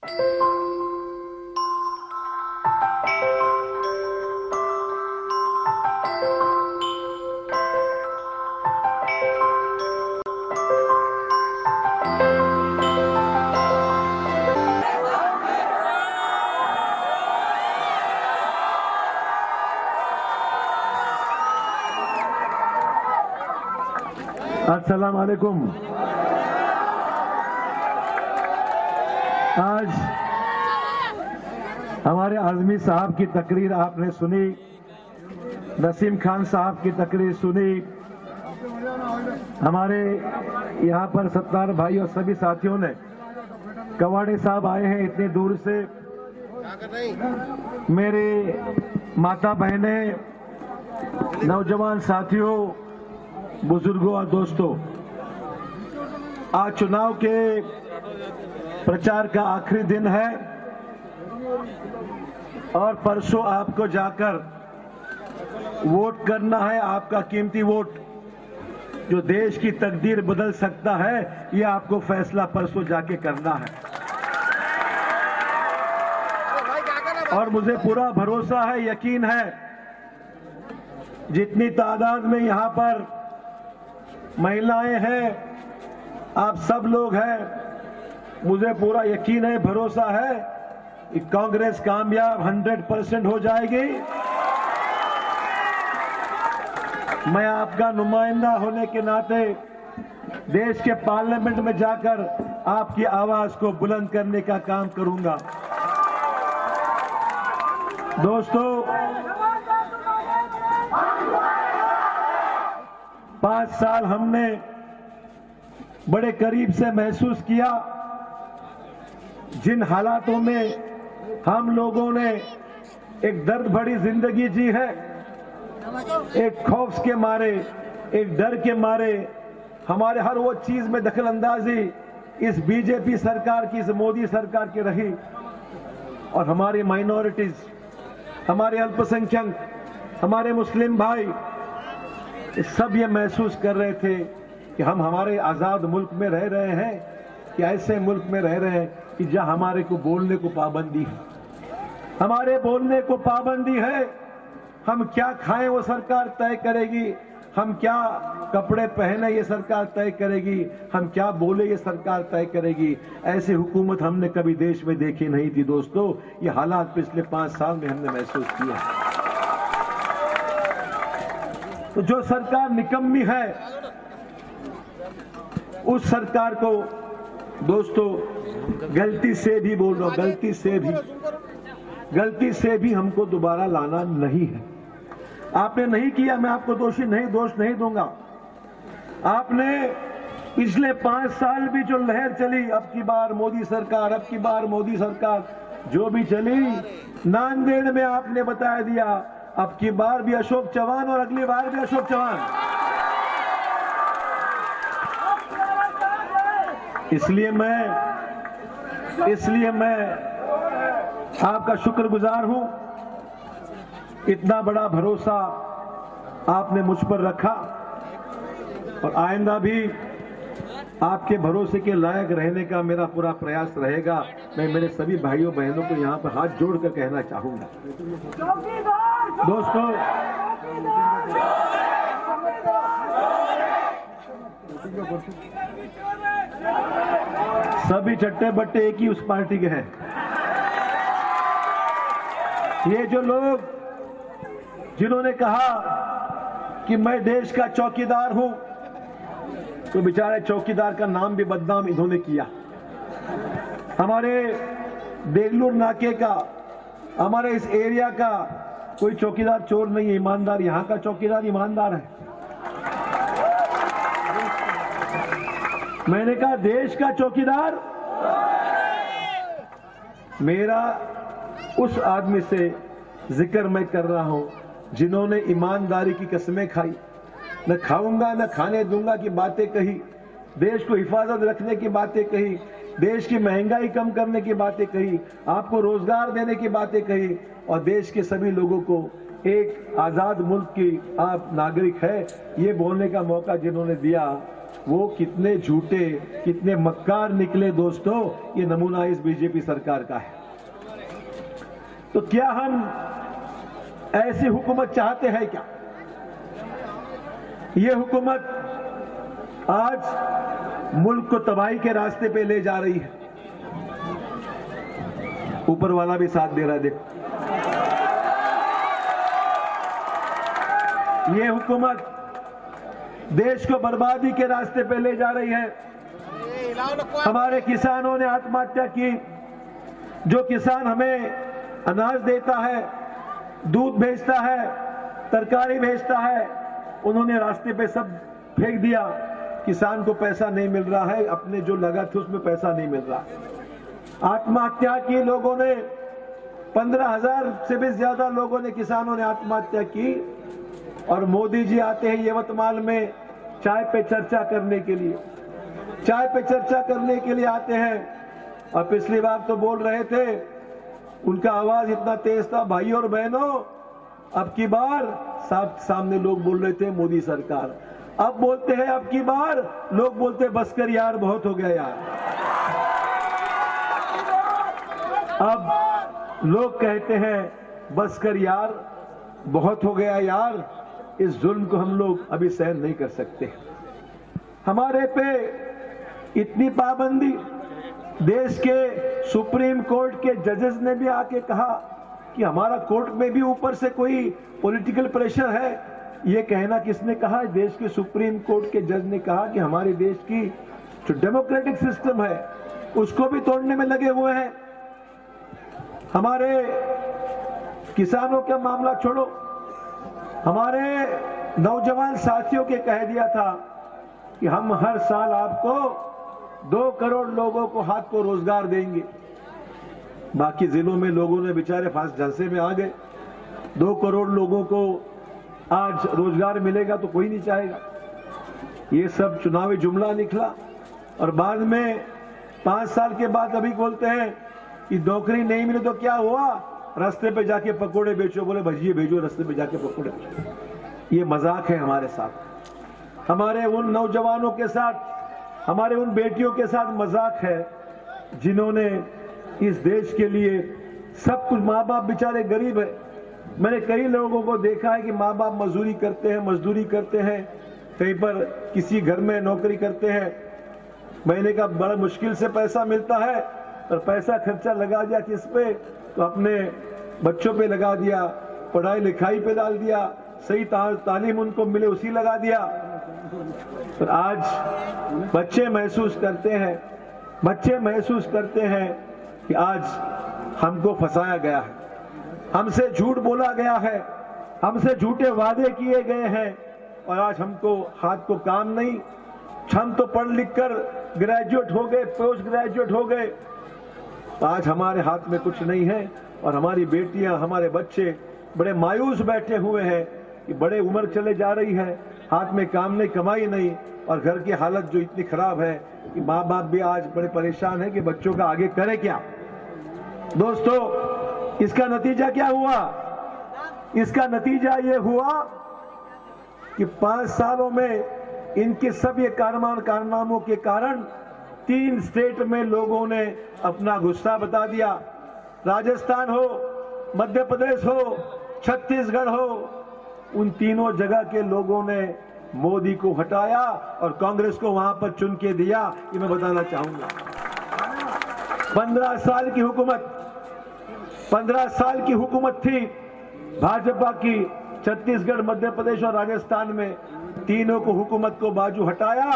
अस्सलाम वालेकुम। आज हमारे आज़मी साहब की तकरीर आपने सुनी, नसीम खान साहब की तकरीर सुनी, हमारे यहाँ पर सत्तार भाई और सभी साथियों ने, कवाड़े साहब आए हैं इतनी दूर से, मेरे माता बहनें, नौजवान साथियों, बुजुर्गों और दोस्तों, आज चुनाव के प्रचार का आखिरी दिन है और परसों आपको जाकर वोट करना है। आपका कीमती वोट जो देश की तकदीर बदल सकता है, यह आपको फैसला परसों जाके करना है। और मुझे पूरा भरोसा है, यकीन है, जितनी तादाद में यहां पर महिलाएं हैं, आप सब लोग हैं, मुझे पूरा यकीन है, भरोसा है कि कांग्रेस कामयाब 100% हो जाएगी। मैं आपका नुमाइंदा होने के नाते देश के पार्लियामेंट में जाकर आपकी आवाज को बुलंद करने का काम करूंगा। दोस्तों, 5 साल हमने बड़े करीब से महसूस किया, जिन हालातों में हम लोगों ने एक दर्द भरी जिंदगी जी है, एक खौफ के मारे, एक डर के मारे, हमारे हर वो चीज में दखल अंदाजी इस बीजेपी सरकार की, इस मोदी सरकार की रही। और हमारी माइनॉरिटीज, हमारे अल्पसंख्यक, हमारे मुस्लिम भाई सब ये महसूस कर रहे थे कि हम हमारे आजाद मुल्क में रह रहे हैं कि ऐसे मुल्क में रह रहे हैं कि जहां हमारे को बोलने को पाबंदी है, हमारे बोलने को पाबंदी है। हम क्या खाएं वो सरकार तय करेगी, हम क्या कपड़े पहने ये सरकार तय करेगी, हम क्या बोले ये सरकार तय करेगी। ऐसी हुकूमत हमने कभी देश में देखी नहीं थी। दोस्तों, ये हालात पिछले 5 साल में हमने महसूस किया। तो जो सरकार निकम्मी है, उस सरकार को दोस्तों, गलती से भी बोल रहा हूं, गलती से भी हमको दोबारा लाना नहीं है। आपने नहीं किया, मैं आपको दोष नहीं दूंगा। आपने पिछले 5 साल भी जो लहर चली, अब की बार मोदी सरकार, अब की बार मोदी सरकार, जो भी चली, नांदेड़ में आपने बता दिया अब की बार भी अशोक चौहान और अगली बार भी अशोक चौहान। इसलिए मैं आपका शुक्रगुजार हूं, इतना बड़ा भरोसा आपने मुझ पर रखा और आइंदा भी आपके भरोसे के लायक रहने का मेरा पूरा प्रयास रहेगा। मैं मेरे सभी भाइयों बहनों को यहां पर हाथ जोड़कर कहना चाहूंगा, दोस्तों, सभी चट्टे बट्टे एक ही उस पार्टी के हैं। ये जो लोग जिन्होंने कहा कि मैं देश का चौकीदार हूं, तो बेचारे चौकीदार का नाम भी बदनाम इन्होंने किया। हमारे बेगलुरु नाके का, हमारे इस एरिया का कोई चौकीदार चोर नहीं है, ईमानदार, यहां का चौकीदार ईमानदार है। मैंने कहा देश का चौकीदार मेरा उस आदमी से जिक्र मैं कर रहा हूं जिन्होंने ईमानदारी की कसमें खाई, न खाऊंगा न खाने दूंगा की बातें कही, देश को हिफाजत रखने की बातें कही, देश की महंगाई कम करने की बातें कही, आपको रोजगार देने की बातें कही और देश के सभी लोगों को एक आजाद मुल्क की आप नागरिक है ये बोलने का मौका जिन्होंने दिया, वो कितने झूठे, कितने मक्कार निकले दोस्तों, ये नमूना इस बीजेपी सरकार का है। तो क्या हम ऐसी हुकूमत चाहते हैं क्या? ये हुकूमत आज मुल्क को तबाही के रास्ते पे ले जा रही है। ऊपर वाला भी साथ दे रहा है, देखो। ये हुकूमत देश को बर्बादी के रास्ते पे ले जा रही है। हमारे किसानों ने आत्महत्या की। जो किसान हमें अनाज देता है, दूध भेजता है, तरकारी भेजता है, उन्होंने रास्ते पे सब फेंक दिया। किसान को पैसा नहीं मिल रहा है, अपने जो लगा थे उसमें पैसा नहीं मिल रहा। आत्महत्या की लोगों ने, 15,000 से भी ज्यादा लोगों ने, किसानों ने आत्महत्या की। और मोदी जी आते हैं यवतमाल में चाय पे चर्चा करने के लिए, चाय पे चर्चा करने के लिए आते हैं। और पिछली बार तो बोल रहे थे, उनका आवाज इतना तेज था, भाइयों और बहनों, अब की बार सामने लोग बोल रहे थे मोदी सरकार, अब बोलते हैं अब की बार लोग बोलते बस कर यार, बहुत हो गया यार। अब लोग कहते हैं बस कर यार, बहुत हो गया यार, इस जुल्म को हम लोग अभी सहन नहीं कर सकते। हमारे पे इतनी पाबंदी, देश के सुप्रीम कोर्ट के जजेस ने भी आके कहा कि हमारा कोर्ट में भी ऊपर से कोई पॉलिटिकल प्रेशर है। ये कहना किसने कहा? देश के सुप्रीम कोर्ट के जज ने कहा कि हमारे देश की जो डेमोक्रेटिक सिस्टम है उसको भी तोड़ने में लगे हुए हैं। हमारे किसानों का मामला छोड़ो, हमारे नौजवान साथियों के कह दिया था कि हम हर साल आपको 2 करोड़ लोगों को हाथ को रोजगार देंगे। बाकी जिलों में लोगों ने बेचारे फांस झांसे में आ गए। 2 करोड़ लोगों को आज रोजगार मिलेगा तो कोई नहीं चाहेगा। ये सब चुनावी जुमला निकला। और बाद में 5 साल के बाद अभी बोलते हैं कि नौकरी नहीं मिले तो क्या हुआ, रास्ते पे जाके पकोड़े बेचो, बोले भजिए भेजो, रास्ते पे जाके पकोड़े बेचो। ये मजाक है हमारे साथ, हमारे उन नौजवानों के साथ, हमारे उन बेटियों के साथ मजाक है जिन्होंने इस देश के लिए सब कुछ। माँ बाप बेचारे गरीब है। मैंने कई लोगों को देखा है कि माँ बाप मजदूरी करते हैं, कहीं पर किसी घर में नौकरी करते हैं, महीने का बड़ा मुश्किल से पैसा मिलता है, और पैसा खर्चा लगा दिया किस पे? तो अपने बच्चों पे लगा दिया, पढ़ाई लिखाई पे डाल दिया, सही तालीम उनको मिले उसी लगा दिया। तो आज बच्चे महसूस करते हैं कि आज हमको फंसाया गया है, हमसे झूठ बोला गया है, हमसे झूठे वादे किए गए हैं, और आज हमको हाथ को काम नहीं। हम तो पढ़ लिख कर ग्रेजुएट हो गए, पोस्ट ग्रेजुएट हो गए, आज हमारे हाथ में कुछ नहीं है। और हमारी बेटियां, हमारे बच्चे बड़े मायूस बैठे हुए हैं कि बड़े उम्र चले जा रही है, हाथ में काम नहीं, कमाई नहीं, और घर की हालत जो इतनी खराब है कि माँ बाप भी आज बड़े परेशान है कि बच्चों का आगे करे क्या। दोस्तों, इसका नतीजा क्या हुआ? इसका नतीजा ये हुआ कि 5 सालों में इनके सब ये कारनामों के कारण 3 स्टेट में लोगों ने अपना गुस्सा बता दिया। राजस्थान हो, मध्य प्रदेश हो, छत्तीसगढ़ हो, उन तीनों जगह के लोगों ने मोदी को हटाया और कांग्रेस को वहां पर चुन के दिया। ये मैं बताना चाहूंगा। 15 साल की हुकूमत थी भाजपा की, छत्तीसगढ़, मध्य प्रदेश और राजस्थान में। तीनों को हुकूमत को बाजू हटाया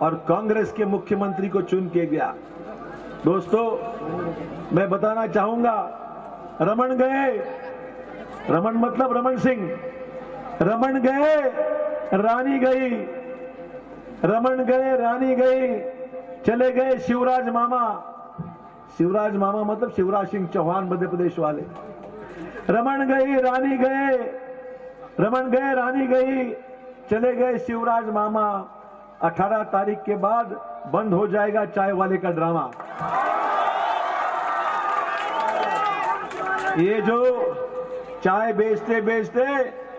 और कांग्रेस के मुख्यमंत्री को चुन के गया। दोस्तों, मैं बताना चाहूंगा, रमन गए, रमन मतलब रमन सिंह, रमन गए रानी गई, रमन गए रानी गई, चले गए शिवराज मामा। शिवराज मामा मतलब शिवराज सिंह चौहान, मध्य प्रदेश वाले। रमन गई रानी गए, रमन गए रानी गई, चले गए शिवराज मामा। 18 तारीख के बाद बंद हो जाएगा चाय वाले का ड्रामा। ये जो चाय बेचते बेचते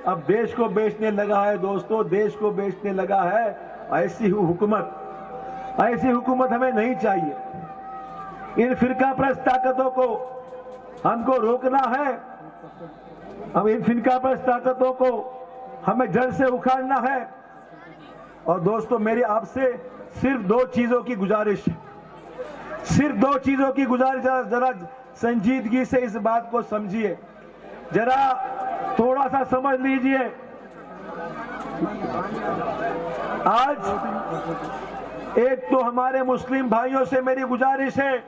अब देश को बेचने लगा है दोस्तों, देश को बेचने लगा है। ऐसी हुकूमत हमें नहीं चाहिए। इन फिरकापरस्त ताकतों को हमको रोकना है। अब इन फिरकापरस्त ताकतों को हमें जड़ से उखाड़ना है। और दोस्तों, मेरी आपसे सिर्फ 2 चीजों की गुजारिश है, सिर्फ 2 चीजों की गुजारिश। जरा संजीदगी से इस बात को समझिए, जरा थोड़ा सा समझ लीजिए। आज एक तो हमारे मुस्लिम भाइयों से मेरी गुजारिश है,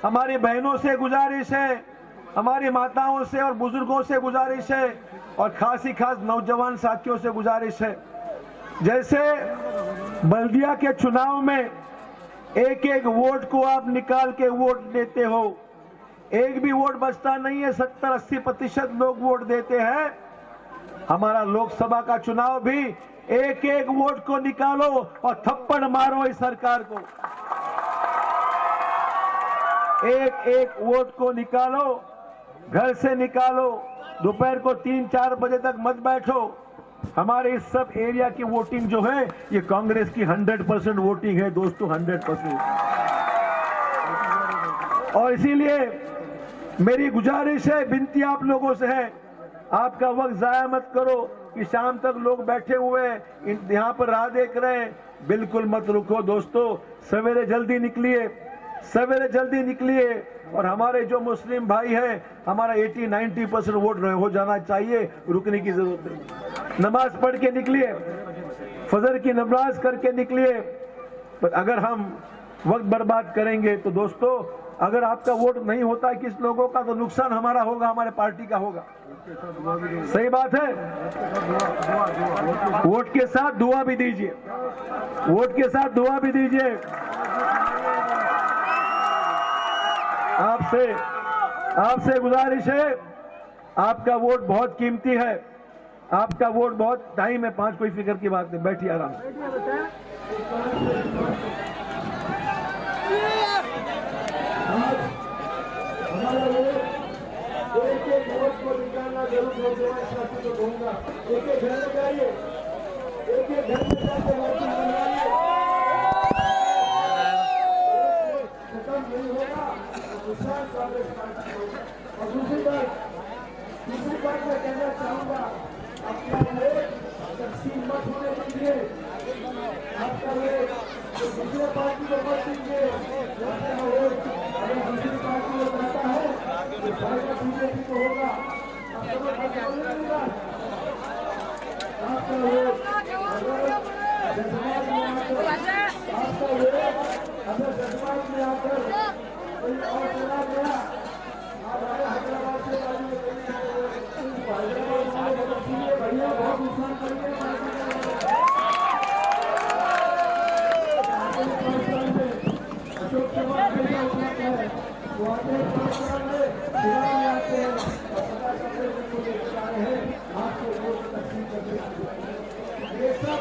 हमारी बहनों से गुजारिश है, हमारी माताओं से और बुजुर्गों से गुजारिश है, और खास नौजवान साथियों से गुजारिश है। जैसे बल्दिया के चुनाव में एक एक वोट को आप निकाल के वोट देते हो, एक भी वोट बचता नहीं है, 70-80% लोग वोट देते हैं। हमारा लोकसभा का चुनाव भी एक एक वोट को निकालो और थप्पड़ मारो इस सरकार को। एक एक वोट को निकालो, घर से निकालो, दोपहर को 3-4 बजे तक मत बैठो। हमारे इस सब एरिया की वोटिंग जो है, ये कांग्रेस की 100% वोटिंग है दोस्तों, 100%। और इसीलिए मेरी गुजारिश है, विनती आप लोगों से है, आपका वक्त जाया मत करो कि शाम तक लोग बैठे हुए यहाँ पर राह देख रहे हैं। बिल्कुल मत रुको दोस्तों, सवेरे जल्दी निकलिए, सवेरे जल्दी निकलिए। और हमारे जो मुस्लिम भाई हैं, हमारा 80-90% वोट हो जाना चाहिए, रुकने की जरूरत नहीं। नमाज पढ़ के निकलिए, फजर की नमाज करके निकलिए। पर अगर हम वक्त बर्बाद करेंगे तो दोस्तों, अगर आपका वोट नहीं होता है किस लोगों का, तो नुकसान हमारा होगा, हमारे पार्टी का होगा। सही बात है। वोट के साथ दुआ भी दीजिए, वोट के साथ दुआ भी दीजिए। आपसे गुजारिश है, आपका वोट बहुत कीमती है, आपका वोट बहुत टाइम है। 5 कोई फिक्र की बात नहीं, बैठिए आराम से। एक एक वोट को निकालना जरूर को कहूंगा। एक एक घर में जाइए, एक एक घर में जाकर वोटिंग बनवाइए। खत्म नहीं होगा नुकसान कांग्रेस पार्टी को। और दूसरी बात मैं कहना चाहूंगा, अपना वोट तकसीम मत होने दीजिए। आपका वोट दूसरे पार्टी को मत दीजिए। आपका वोट अगर दूसरी पार्टी को जाता है तो फायदा बीजेपी को होगा। आपका वोट आपका वोट अगर जज्बात में आकर कोई और चला गया, हैदराबाद से भैया बहुत नुकसान करेंगे। अशोक चौहान भैया उठाते हैं, वो आते हैं 5 साल में चुनाव में आते हैं और पता करते हैं आपको वोट तकसीम करते हैं। ये सब